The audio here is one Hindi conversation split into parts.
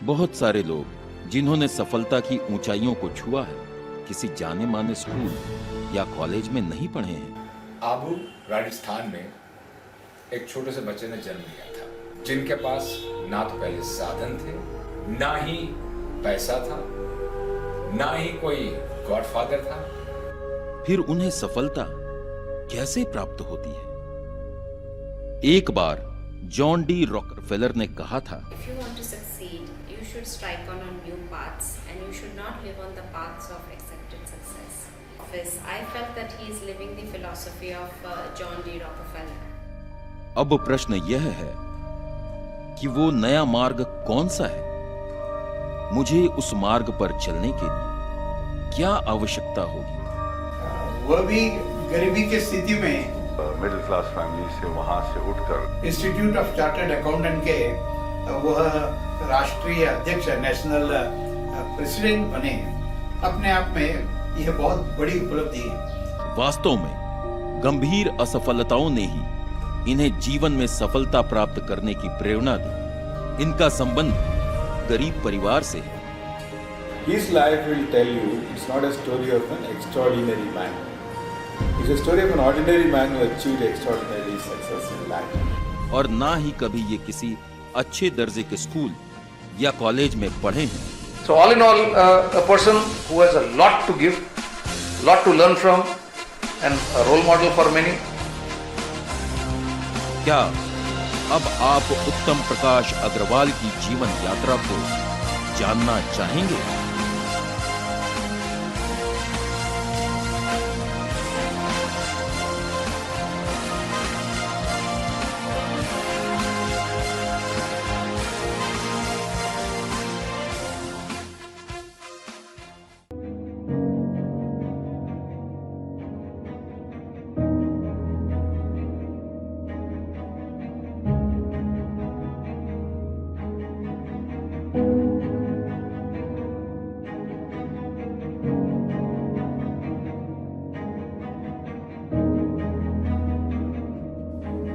बहुत सारे लोग जिन्होंने सफलता की ऊंचाइयों को छुआ है किसी जाने माने स्कूल या कॉलेज में नहीं पढ़े हैं। आबू राजस्थान में एक छोटे से बच्चे ने जन्म लिया था, जिनके पास ना तो पहले साधन थे, ना ही पैसा था, ना ही कोई गॉडफादर था। फिर उन्हें सफलता कैसे प्राप्त होती है? एक बार जॉन डी रॉकफेलर ने कहा था, If you want to succeed, you should strike on new paths and you should not live on the paths of accepted success. I felt that he is living the philosophy of John D. Rockefeller. अब प्रश्न यह है कि वो नया मार्ग कौन सा है? मुझे उस मार्ग पर चलने के लिए क्या आवश्यकता होगी? वह भी गरीबी की स्थिति में मिडिल क्लास फैमिली से वहां से उठकर इंस्टीट्यूट ऑफ चार्टर्ड अकाउंटेंट के वह राष्ट्रीय अध्यक्ष नेशनल प्रेसिडेंट बने। अपने आप में यह बहुत बड़ी उपलब्धि है। वास्तव में गंभीर असफलताओं ने ही इन्हें जीवन में सफलता प्राप्त करने की प्रेरणा दी। इनका संबंध गरीब परिवार से है। His life will tell you it's not a story of an extraordinary man. It's a story of an ordinary man who achieved extraordinary success in life. और ना ही कभी ये किसी अच्छे दर्जे के स्कूल या कॉलेज में पढ़े हैं। So all in all, a person who has a lot to give, lot to learn from, and a role model for many. क्या अब आप उत्तम प्रकाश अग्रवाल की जीवन यात्रा को जानना चाहेंगे?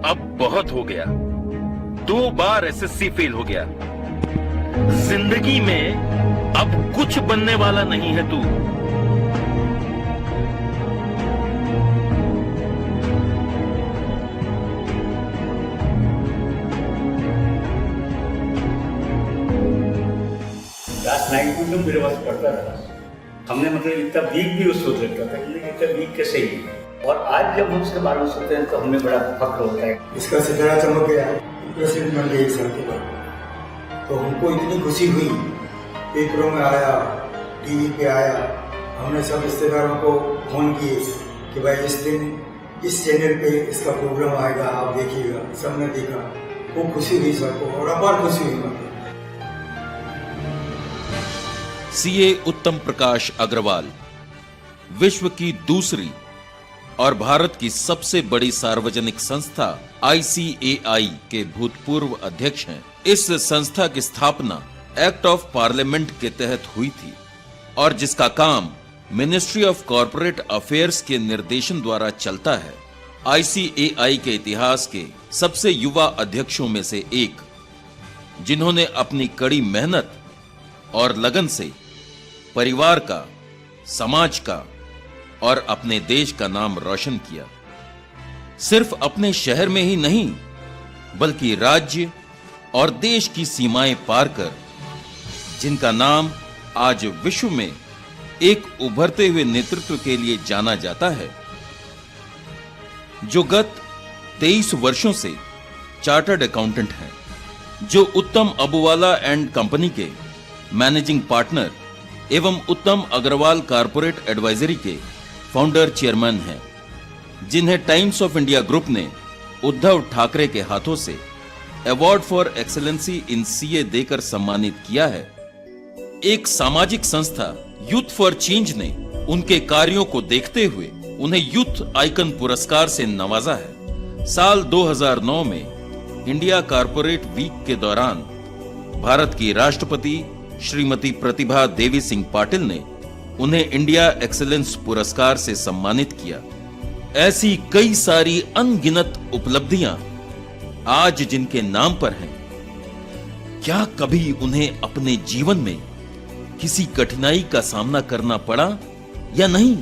अब बहुत हो गया। 2 बार एसएससी फेल हो गया। जिंदगी में अब कुछ बनने वाला नहीं है तू। क्लास 9 में तो मेरे पास पढ़ता था। हमने मतलब इतना वीक भी उस वक्त लगता था कि इतना वीक कैसे ही। और आज जब हम उसके बारे में सुनते हैं तो हमें बड़ा फख्र होता है। इसका सितारा चमक गया प्रेसिडेंट बन गए 1 साल के बाद। तो हमको इतनी खुशी हुई, पेपरों में आया, टीवी पे आया। हमने सब रिश्तेदारों को फोन किए कि भाई इस दिन इस चैनल पे इसका प्रोग्राम आएगा, आप देखिएगा। सबने देखा, वो खुशी हुई सबको और अपार खुशी हुई। सीए उत्तम प्रकाश अग्रवाल विश्व की दूसरी और भारत की सबसे बड़ी सार्वजनिक संस्था ICAI के भूतपूर्व अध्यक्ष हैं। इस संस्था की स्थापना एक्ट ऑफ पार्लियामेंट के तहत हुई थी और जिसका काम मिनिस्ट्री ऑफ कॉरपोरेट अफेयर्स के निर्देशन द्वारा चलता है। ICAI के इतिहास के सबसे युवा अध्यक्षों में से एक, जिन्होंने अपनी कड़ी मेहनत और लगन से परिवार का, समाज का और अपने देश का नाम रोशन किया। सिर्फ अपने शहर में ही नहीं, बल्कि राज्य और देश की सीमाएं पार कर, जिनका नाम आज विश्व में एक उभरते हुए नेतृत्व के लिए जाना जाता है, जो गत 23 वर्षों से चार्टर्ड अकाउंटेंट हैं, जो उत्तम अबूवाला एंड कंपनी के मैनेजिंग पार्टनर एवं उत्तम अग्रवाल कारपोरेट एडवाइजरी के फाउंडर चेयरमैन हैं, जिन्हें टाइम्स ऑफ इंडिया ग्रुप ने उद्धव ठाकरे के हाथों से award for excellency in CA देकर सम्मानित किया है। एक सामाजिक संस्था यूथ फॉर चेंज ने उनके कार्यों को देखते हुए उन्हें यूथ आइकन पुरस्कार से नवाजा है। साल 2009 में इंडिया कारपोरेट वीक के दौरान भारत की राष्ट्रपति श्रीमती प्रतिभा देवी सिंह पाटिल ने उन्हें इंडिया एक्सीलेंस पुरस्कार से सम्मानित किया। ऐसी कई सारी अनगिनत उपलब्धियां आज जिनके नाम पर हैं, क्या कभी उन्हें अपने जीवन में किसी कठिनाई का सामना करना पड़ा या नहीं?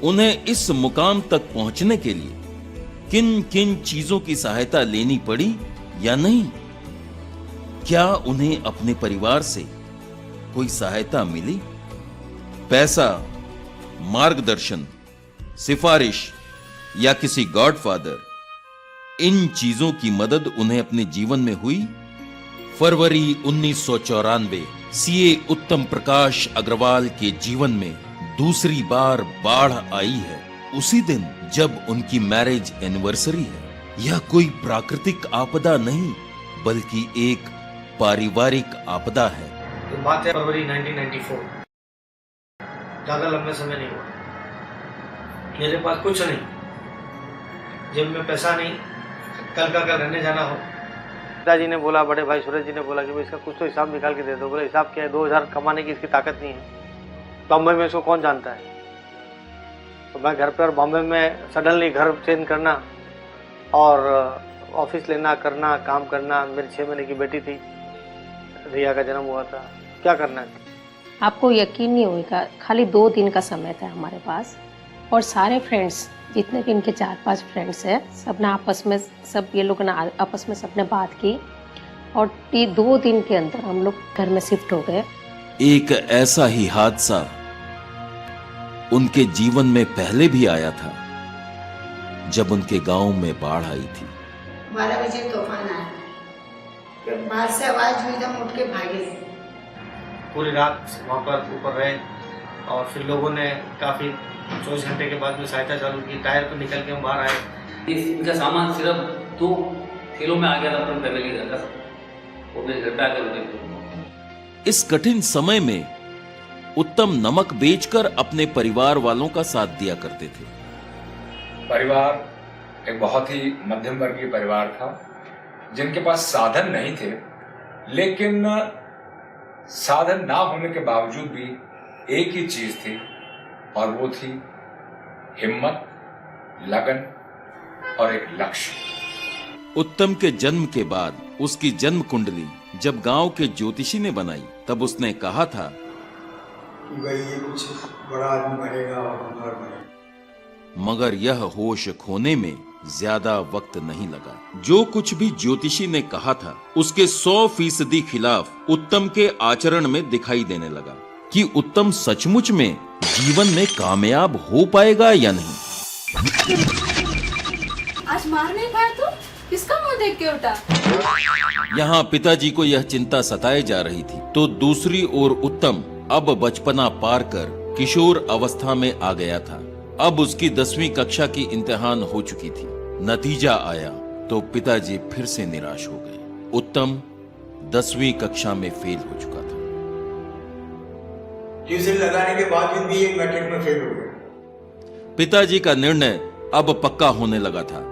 उन्हें इस मुकाम तक पहुंचने के लिए किन किन चीजों की सहायता लेनी पड़ी या नहीं? क्या उन्हें अपने परिवार से कोई सहायता मिली? पैसा, मार्गदर्शन, सिफारिश या किसी गॉडफादर, इन चीजों की मदद उन्हें अपने जीवन में हुई? फरवरी 1994 सीए उत्तम प्रकाश अग्रवाल के जीवन में दूसरी बार बाढ़ आई है, उसी दिन जब उनकी मैरिज एनिवर्सरी है। यह कोई प्राकृतिक आपदा नहीं बल्कि एक पारिवारिक आपदा है। तो बात है फरवरी 1994, ज्यादा लंबे समय नहीं हुआ। मेरे पास कुछ नहीं, जेब में पैसा नहीं, कल का कल रहने जाना हो। पिताजी ने बोला, बड़े भाई सूरज जी ने बोला कि भाई इसका कुछ तो हिसाब निकाल के दे दो। बोले हिसाब क्या है, 2000 कमाने की इसकी ताकत नहीं है, बॉम्बे में इसको कौन जानता है। तो मैं घर पर, बॉम्बे में सडनली घर चेंज करना और ऑफिस लेना, करना, काम करना। मेरी 6 महीने की बेटी थी, रिया का जन्म हुआ था, क्या करना है। आपको यकीन नहीं होगा, खाली 2 दिन का समय था हमारे पास और सारे फ्रेंड्स, जितने भी इनके 4-5 फ्रेंड्स हैं, सब ने आपस में, सब ये लोग ने आपस में सबने बात की और 2 दिन के अंदर हम लोग घर में शिफ्ट हो गए। एक ऐसा ही हादसा उनके जीवन में पहले भी आया था जब उनके गांव में बाढ़ आई थी। 12 बजे तूफान आया, फिर बाहर से आवाज हुई, हम उठ के भागे। पूरी रात वहाँ पर ऊपर रहे और फिर लोगों ने काफ़ी 24 घंटे के बाद में सहायता चालू की। टायर पर निकल के हम बाहर आए। इनका सामान सिर्फ 2 किलो में आ गया था अपनी फैमिली का, वो मेरे घर पे आकर। इस कठिन समय में उत्तम नमक बेचकर अपने परिवार वालों का साथ दिया करते थे। परिवार एक बहुत ही मध्यम वर्गीय परिवार था, जिनके पास साधन नहीं थे, लेकिन साधन ना होने के बावजूद भी एक ही चीज थी और वो थी हिम्मत, लगन और एक लक्ष्य। उत्तम के जन्म के बाद उसकी जन्म कुंडली जब गांव के ज्योतिषी ने बनाई, तब उसने कहा था कि भाई ये कुछ बड़ा आदमी बनेगा और कुमार बनेगा। मगर यह होश खोने में ज्यादा वक्त नहीं लगा। जो कुछ भी ज्योतिषी ने कहा था उसके 100% खिलाफ उत्तम के आचरण में दिखाई देने लगा कि उत्तम सचमुच में जीवन में कामयाब हो पाएगा या नहीं। आज मार नहीं पाया तो किसका मुंह देख के उठा? यहाँ पिताजी को यह चिंता सताए जा रही थी, तो दूसरी ओर उत्तम अब बचपना पार कर किशोर अवस्था में आ गया था। अब उसकी 10वीं कक्षा की इम्तिहान हो चुकी थी। नतीजा आया तो पिताजी फिर से निराश हो गए। उत्तम 10वीं कक्षा में फेल हो चुका था। ट्यूशन लगाने के बाद भी एक मैट्रिक में फेल हो गया। पिताजी का निर्णय अब पक्का होने लगा था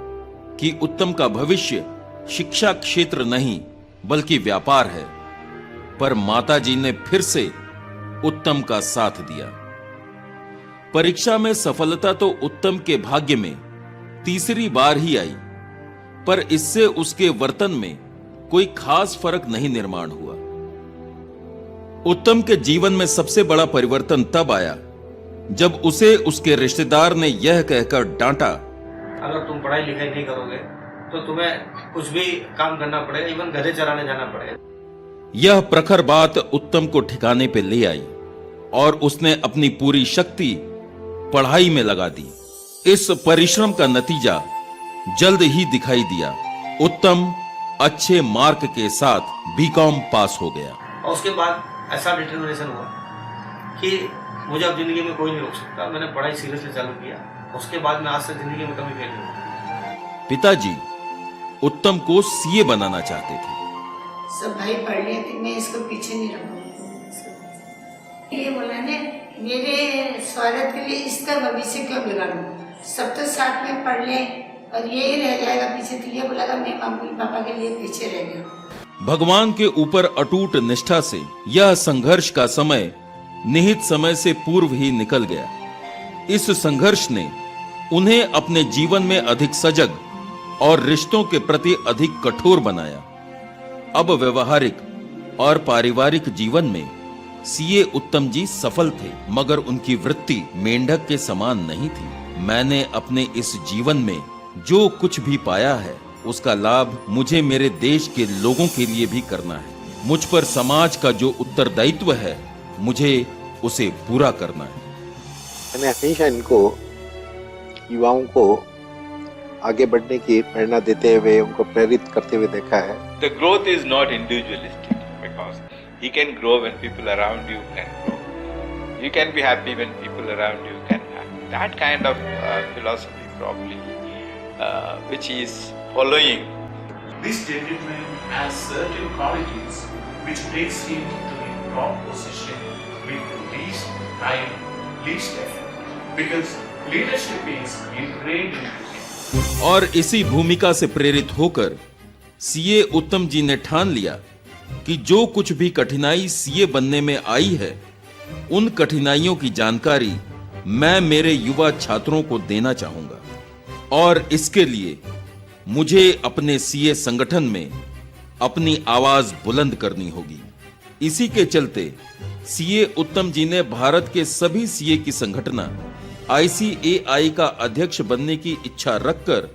कि उत्तम का भविष्य शिक्षा क्षेत्र नहीं बल्कि व्यापार है, पर माताजी ने फिर से उत्तम का साथ दिया। परीक्षा में सफलता तो उत्तम के भाग्य में तीसरी बार ही आई, पर इससे उसके वर्तन में कोई खास फर्क नहीं निर्माण हुआ। उत्तम के जीवन में सबसे बड़ा परिवर्तन तब आया जब उसे उसके रिश्तेदार ने यह कहकर डांटा, अगर तुम पढ़ाई लिखाई नहीं करोगे तो तुम्हें कुछ भी काम करना पड़ेगा, इवन गधे चराने जाना पड़ेगा। यह प्रखर बात उत्तम को ठिकाने पे ले आई और उसने अपनी पूरी शक्ति पढ़ाई में लगा दी। इस परिश्रम का नतीजा जल्द ही दिखाई दिया। उत्तम अच्छे मार्क के साथ बीकॉम पास हो गया। और उसके बाद ऐसा डिटर्मिनेशन हुआ कि मुझे अब जिंदगी में कोई नहीं रोक सकता। मैंने पढ़ाई सीरियसली चालू किया, उसके बाद मैं आज से जिंदगी में कभी फेल नहीं हुआ। पिताजी उत्तम को सीए बनाना चाहते थे। सब भाई पढ़ लिए थे, मैं इसको पीछे नहीं रखूंगा। ये बोला ने मेरे स्वागत के लिए इसका भविष्य क्यों बिगाड़ूं? सब तो साथ में पढ़ ले और ये रह जाएगा पीछे। तो ये बोला मैं मम्मी पापा के लिए पीछे रह गया। भगवान के ऊपर अटूट निष्ठा से यह संघर्ष का समय निहित समय से पूर्व ही निकल गया। इस संघर्ष ने उन्हें अपने जीवन में अधिक सजग और रिश्तों के प्रति अधिक कठोर बनाया। अब व्यवहारिक और पारिवारिक जीवन में सीए उत्तम जी सफल थे, मगर उनकी वृत्ति मेंढक के समान नहीं थी। मैंने अपने इस जीवन में जो कुछ भी पाया है उसका लाभ मुझे मेरे देश के लोगों के लिए भी करना है। मुझ पर समाज का जो उत्तरदायित्व है मुझे उसे पूरा करना है। मैंने हमेशा इनको युवाओं को आगे बढ़ने की प्रेरणा देते हुए, उनको प्रेरित करते हुए देखा है। The growth is not individualistic because he can grow when people around you can grow. You can be happy when people around you can be happy. That kind of philosophy probably which he is following. This gentleman has certain qualities which takes him to the top position with the least time, least effort. Because leadership is ingrained into him. और इसी भूमिका से प्रेरित होकर सीए उत्तम जी ने ठान लिया कि जो कुछ भी कठिनाई सीए बनने में आई है उन कठिनाइयों की जानकारी मैं मेरे युवा छात्रों को देना चाहूंगा, और इसके लिए मुझे अपने सीए संगठन में अपनी आवाज बुलंद करनी होगी। इसी के चलते सीए उत्तम जी ने भारत के सभी सीए की संगठना ICAI का अध्यक्ष बनने की इच्छा रखकर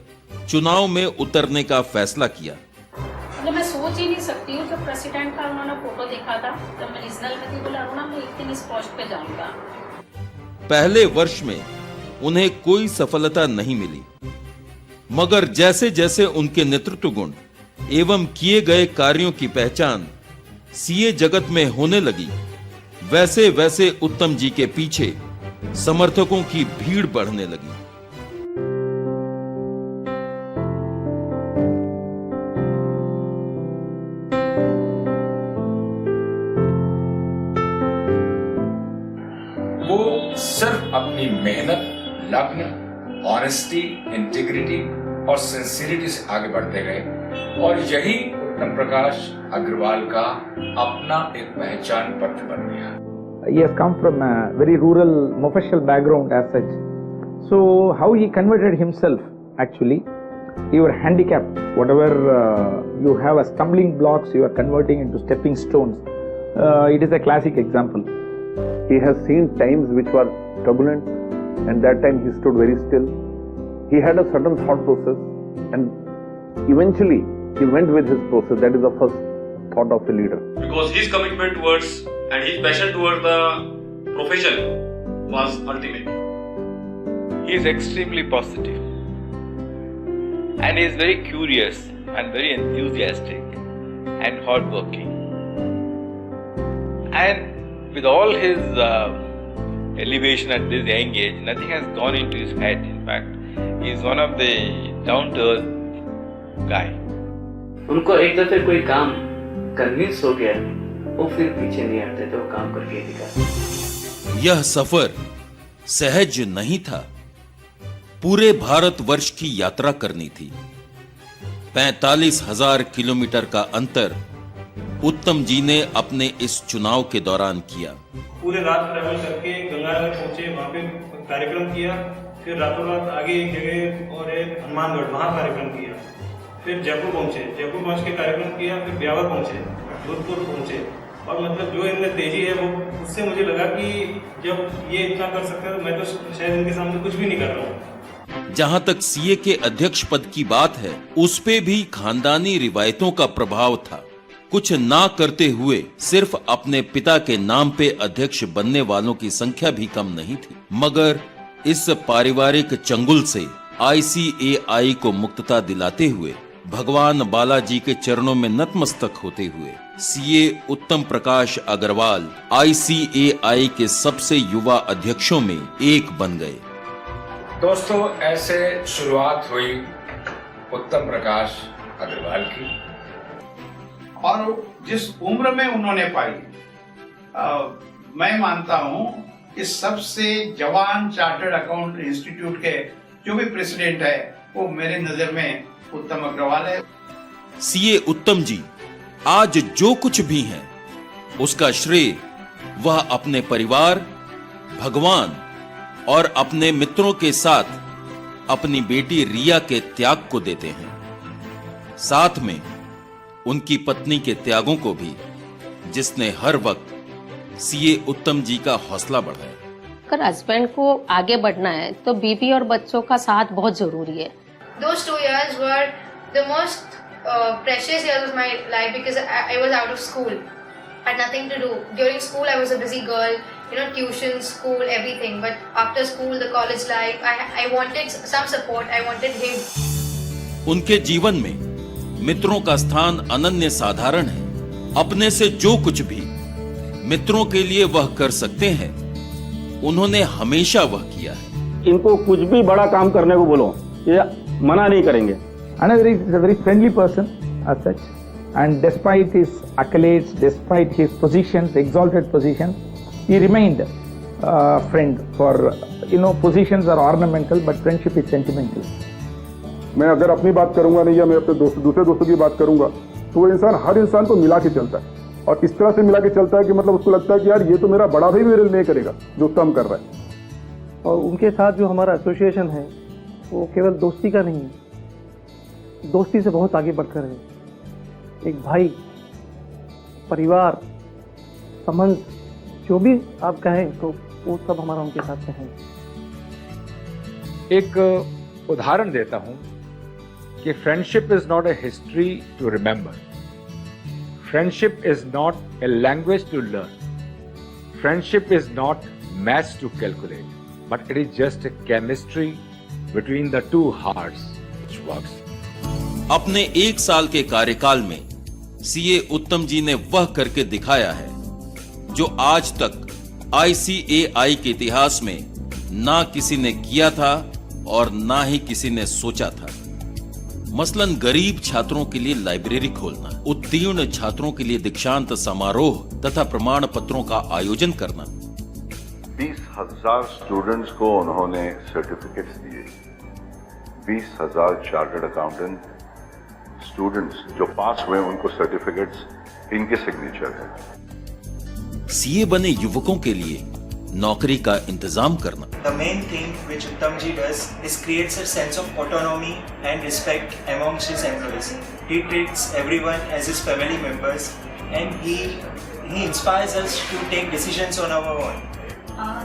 चुनाव में उतरने का फैसला किया। मतलब मैं सोच ही नहीं सकती हूँ, जब प्रेसिडेंट का उन्होंने फोटो देखा था तब मैं रीजनल में थी, बोला अरुणा मैं एक दिन इस पोस्ट पे जाऊंगा। पहले वर्ष में उन्हें कोई सफलता नहीं मिली, मगर जैसे जैसे उनके नेतृत्व गुण एवं किए गए कार्यों की पहचान सीए जगत में होने लगी, वैसे वैसे उत्तम जी के पीछे समर्थकों की भीड़ बढ़ने लगी। वो सिर्फ अपनी मेहनत, लगन, ऑनेस्टी, इंटीग्रिटी और सिंसियरिटी से आगे बढ़ते गए, और यही उत्तम प्रकाश अग्रवाल का अपना एक पहचान पत्र बन गया। He has come from a very rural, Mofficial background as such. So how he converted himself actually, you are handicapped, whatever you have as stumbling blocks, you are converting into stepping stones. It is a classic example. He has seen times which were turbulent, and that time he stood very still. He had a certain thought process, and eventually he went with his process. That is the first thought of a leader. Because his commitment towards and his passion towards the profession was ultimate. He is extremely positive and he is very curious and very enthusiastic and hardworking. And with all his elevation at this young age, nothing has gone into his head. In fact, he is one of the down-to-earth guy. उनको एक दफे कोई काम कन्विंस हो गया, वो फिर पीछे नहीं हटते थे, वो काम करके दिखा। यह सफर सहज नहीं था, पूरे भारतवर्ष की यात्रा करनी थी। 45,000 किलोमीटर का अंतर उत्तम जी ने अपने इस चुनाव के दौरान किया। पूरे रात ट्रैवल करके गंगानगर पहुंचे, वहाँ पे कार्यक्रम किया, फिर रातों रात आगे एक जगह और एक हनुमानगढ़, वहाँ कार्यक्रम किया, फिर जयपुर पहुंचे, जयपुर पहुंच के कार्यक्रम किया, फिर ब्यावर पहुंचे, जोधपुर पहुंचे, और मतलब जो इनमें तेजी है वो, उससे मुझे लगा कि जब ये इतना कर सकते हैं तो मैं तो शायद इनके सामने कुछ भी नहीं कर रहा हूँ। जहां तक सीए के अध्यक्ष पद की बात है, उस पे भी खानदानी रिवायतों का प्रभाव था। कुछ ना करते हुए सिर्फ अपने पिता के नाम पे अध्यक्ष बनने वालों की संख्या भी कम नहीं थी, मगर इस पारिवारिक चंगुल से ICAI को मुक्तता दिलाते हुए, भगवान बालाजी के चरणों में नतमस्तक होते हुए सीए उत्तम प्रकाश अग्रवाल ICAI के सबसे युवा अध्यक्षों में एक बन गए। दोस्तों, ऐसे शुरुआत हुई उत्तम प्रकाश अग्रवाल की, और जिस उम्र में उन्होंने पाई, मैं मानता हूं कि सबसे जवान चार्टर्ड अकाउंट इंस्टीट्यूट के जो भी प्रेसिडेंट है वो मेरे नजर में उत्तम अग्रवाल है। सीए उत्तम जी आज जो कुछ भी हैं, उसका श्रेय वह अपने परिवार, भगवान और अपने मित्रों के साथ अपनी बेटी रिया के त्याग को देते हैं। साथ में उनकी पत्नी के त्यागों को भी, जिसने हर वक्त सीए उत्तम जी का हौसला बढ़ाया। अगर हस्बैंड को आगे बढ़ना है तो बीवी और बच्चों का साथ बहुत जरूरी है। Those 2 years were the most precious years of my life because I was out of school. I had nothing to do. During school I was a busy girl, tuition, school, everything. But after school, the college life, I wanted some support. I wanted him. उनके जीवन में मित्रों का स्थान अनन्य साधारण है। अपने से जो कुछ भी मित्रों के लिए वह कर सकते हैं, उन्होंने हमेशा वह किया है। इनको कुछ भी बड़ा काम करने को बोलो, ये मना नहीं करेंगे। Another is a very friendly person as such, and despite his accolades, despite his positions, exalted positions, he remained a friend. For positions are ornamental, but friendship is sentimental. मैं अगर अपनी बात करूंगा नहीं या मैं अपने दूसरे दोस्तों की बात करूंगा, तो वो इंसान हर इंसान को मिला के चलता है, और इस तरह से मिला के चलता है कि मतलब उसको लगता है कि यार ये तो मेरा बड़ा भाई मेरे लिए नहीं करेगा जो काम कर रहा है। और उनके साथ जो हमारा एसोसिएशन है वो केवल दोस्ती का नहीं है, दोस्ती से बहुत आगे बढ़कर है। एक भाई, परिवार, संबंध, जो भी आप कहें तो वो सब हमारा उनके साथ है। एक उदाहरण देता हूं कि friendship is not a history to remember, friendship is not a language to learn, friendship is not maths to calculate, but it is just a chemistry between the two hearts which works. अपने 1 साल के कार्यकाल में सीए उत्तम जी ने वह करके दिखाया है जो आज तक आईसीएआई के इतिहास में ना किसी ने किया था और ना ही किसी ने सोचा था। मसलन गरीब छात्रों के लिए लाइब्रेरी खोलना, उत्तीर्ण छात्रों के लिए दीक्षांत समारोह तथा प्रमाण पत्रों का आयोजन करना। 20,000 स्टूडेंट्स को उन्होंने सर्टिफिकेट्स दिए। 20,000 चार्टर्ड अकाउंटेंट स्टूडेंट्स जो पास हुए उनको सर्टिफिकेट्स इनके सिग्नेचर है। सीए बने युवकों के लिए नौकरी का इंतजाम करना। The main thing which Uttamji does is creates a sense of autonomy and respect amongst his employees. He treats everyone as his family members and he inspires us to take decisions on our own.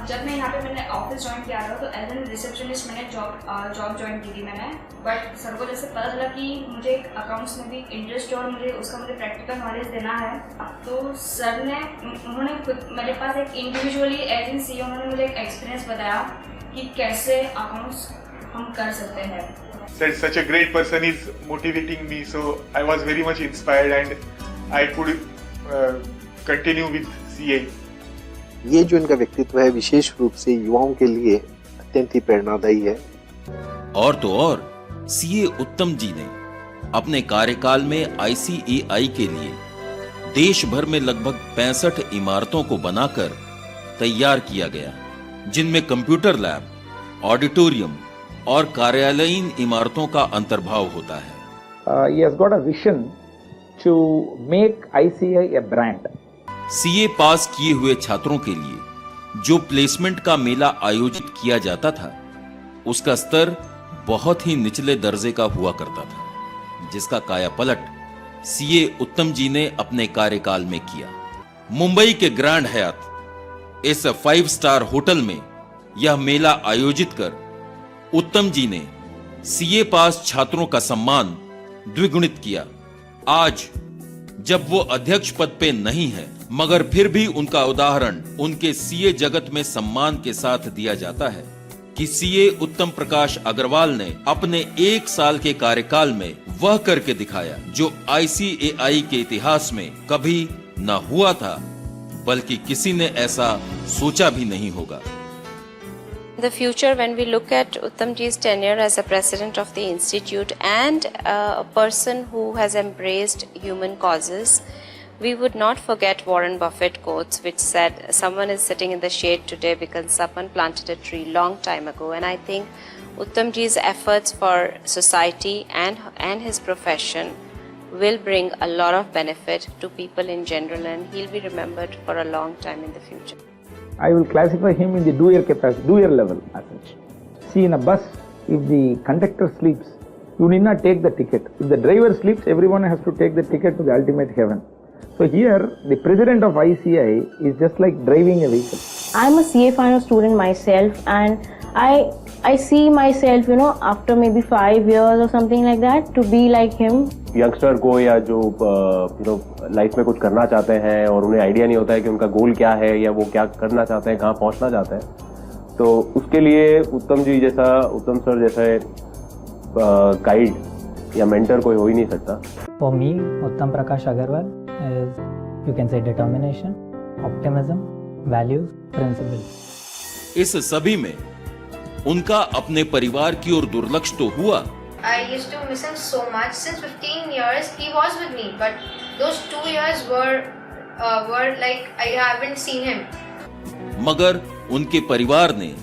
जब मैं यहाँ पे मैंने ऑफिस ज्वाइन किया था तो एज एन रिसेप्शनिस्ट मैंने जॉब ज्वाइन की थी मैंने। बट सर को जैसे पता चला कि मुझे अकाउंट्स में भी इंटरेस्ट और मुझे प्रैक्टिकल नॉलेज देना है, तो सर ने उन्होंने खुद मेरे पास एक इंडिविजुअली एज एन सीईओ उन्होंने मुझे एक एक्सपीरियंस बताया कि कैसे अकाउंट्स हम कर सकते हैं। Such a great person is motivating me, so I was very much inspired and I could continue with CA. ये जो इनका व्यक्तित्व है विशेष रूप से युवाओं के लिए अत्यंत ही प्रेरणादायी है। और तो और सीए उत्तम जी ने अपने कार्यकाल में आईसीएआई के लिए देश भर में लगभग 65 इमारतों को बनाकर तैयार किया गया, जिनमें कंप्यूटर लैब, ऑडिटोरियम और कार्यालयीन इमारतों का अंतर्भाव होता है। He has got a vision to make ICAI a brand. CA pass किए हुए छात्रों के लिए जो प्लेसमेंट का मेला आयोजित किया जाता था, उसका स्तर बहुत ही निचले दर्जे का हुआ करता था, जिसका कायापलट सीए उत्तम जी ने अपने कार्यकाल में किया। मुंबई के ग्रैंड हयात इस 5 स्टार होटल में यह मेला आयोजित कर उत्तम जी ने सीए पास छात्रों का सम्मान द्विगुणित किया। आज जब वो अध्यक्ष पद पे नहीं है, मगर फिर भी उनका उदाहरण उनके सीए जगत में सम्मान के साथ दिया जाता है कि सीए उत्तम प्रकाश अग्रवाल ने अपने 1 साल के कार्यकाल में वह करके दिखाया जो आईसीएआई के इतिहास में कभी न हुआ था, बल्कि किसी ने ऐसा सोचा भी नहीं होगा। The future, when we look at Uttamji's tenure as a president of the institute and a person who has embraced human causes, we would not forget Warren Buffett quotes which said, someone is sitting in the shade today because someone planted a tree long time ago. And I think Uttamji's efforts for society and his profession will bring a lot of benefit to people in general, and he'll be remembered for a long time in the future. I will classify him in the doer capacity, doer level as such. See, in a bus, if the conductor sleeps, you need not take the ticket. If the driver sleeps, everyone has to take the ticket to the ultimate heaven. So here, the president of ICI is just like driving a vehicle. I'm a CA final student myself, and I see myself, after maybe 5 years or something like that, to be like him. Youngster को या जो लाइफ में कुछ करना चाहते हैं और उन्हें आइडिया नहीं होता है कि उनका गोल क्या है या वो क्या करना चाहते हैं, कहाँ पहुँचना चाहते हैं, तो उसके लिए उत्तम सर जैसे गाइड या मेंटर कोई हो ही नहीं सकता. For me, Uttam Prakash Agarwal is, you can say, determination, optimism, values, principles. इस सभी में उनका अपने परिवार की ओर दुर्लक्ष तो हुआ. I used to miss him so much. Since 15 years he was with me, but those 2 years were like I haven't seen him. मगर उनके परिवार ने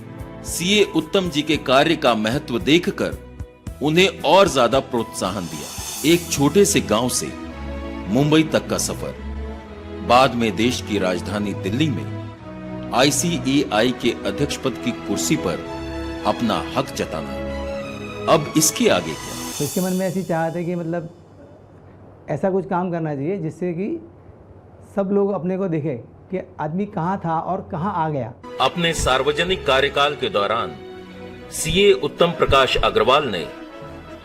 सीए उत्तम जी के कार्य का महत्व देखकर उन्हें और ज्यादा प्रोत्साहन दिया. एक छोटे से गांव से मुंबई तक का सफर, बाद में देश की राजधानी दिल्ली में ICAI के अध्यक्ष पद की कुर्सी पर अपना हक जताना. अब इसके आगे क्या? तो इसके मन में ऐसी चाहत है कि मतलब ऐसा कुछ काम करना चाहिए जिससे कि सब लोग अपने को देखें कि आदमी कहाँ था और कहाँ आ गया. अपने सार्वजनिक कार्यकाल के दौरान सीए उत्तम प्रकाश अग्रवाल ने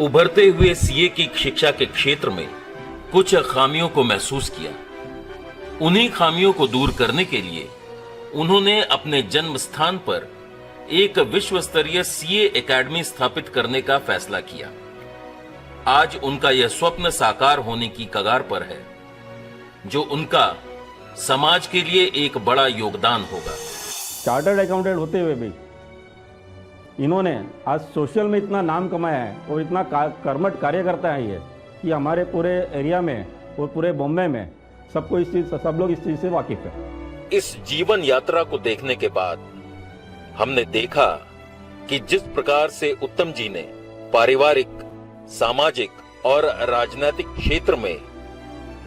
उभरते हुए सीए की शिक्षा के क्षेत्र में कुछ खामियों को महसूस किया. उन्हीं खामियों को दूर करने के लिए उन्होंने अपने जन्म स्थान पर एक विश्व स्तरीय सीए एकेडमी स्थापित करने का फैसला किया. आज उनका यह स्वप्न साकार होने की कगार पर है, जो उनका समाज के लिए एक बड़ा योगदान होगा. चार्टर्ड अकाउंटेंट होते हुए भी इन्होंने आज सोशल में इतना नाम कमाया है और इतना कर्मठ कार्य करता है ये कि हमारे पूरे एरिया में और पूरे बॉम्बे में सब लोग इस चीज से वाकिफ है. इस जीवन यात्रा को देखने के बाद हमने देखा कि जिस प्रकार से उत्तम जी ने पारिवारिक, सामाजिक और राजनीतिक क्षेत्र में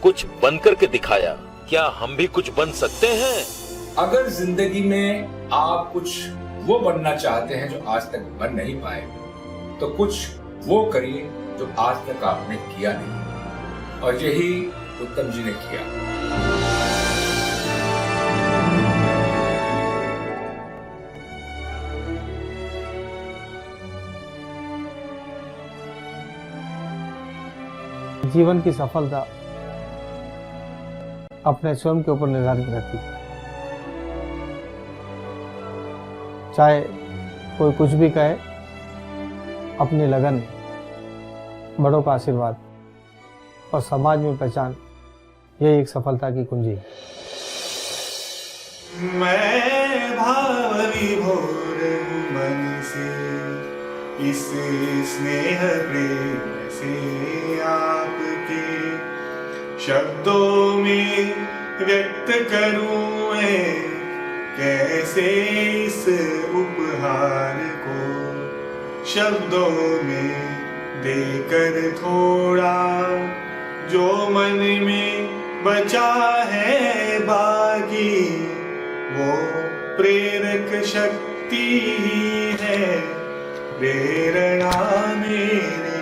कुछ बनकर के दिखाया, क्या हम भी कुछ बन सकते हैं? अगर जिंदगी में आप कुछ वो बनना चाहते हैं जो आज तक बन नहीं पाए, तो कुछ वो करिए जो आज तक आपने किया नहीं, और यही उत्तम जी ने किया. जीवन की सफलता अपने स्वयं के ऊपर निर्धारित रहती है. चाहे कोई कुछ भी कहे, अपनी लगन, बड़ों का आशीर्वाद और समाज में पहचान, यही एक सफलता की कुंजी है. मैं भाव विभोर मन से इस स्नेह प्रेम से आपके शब्दों में व्यक्त करूं मैं कैसे इस उपहार को, शब्दों में देकर थोड़ा जो मन में बचा है बाकी, वो प्रेरक शक्ति ही है, प्रेरणा मेरी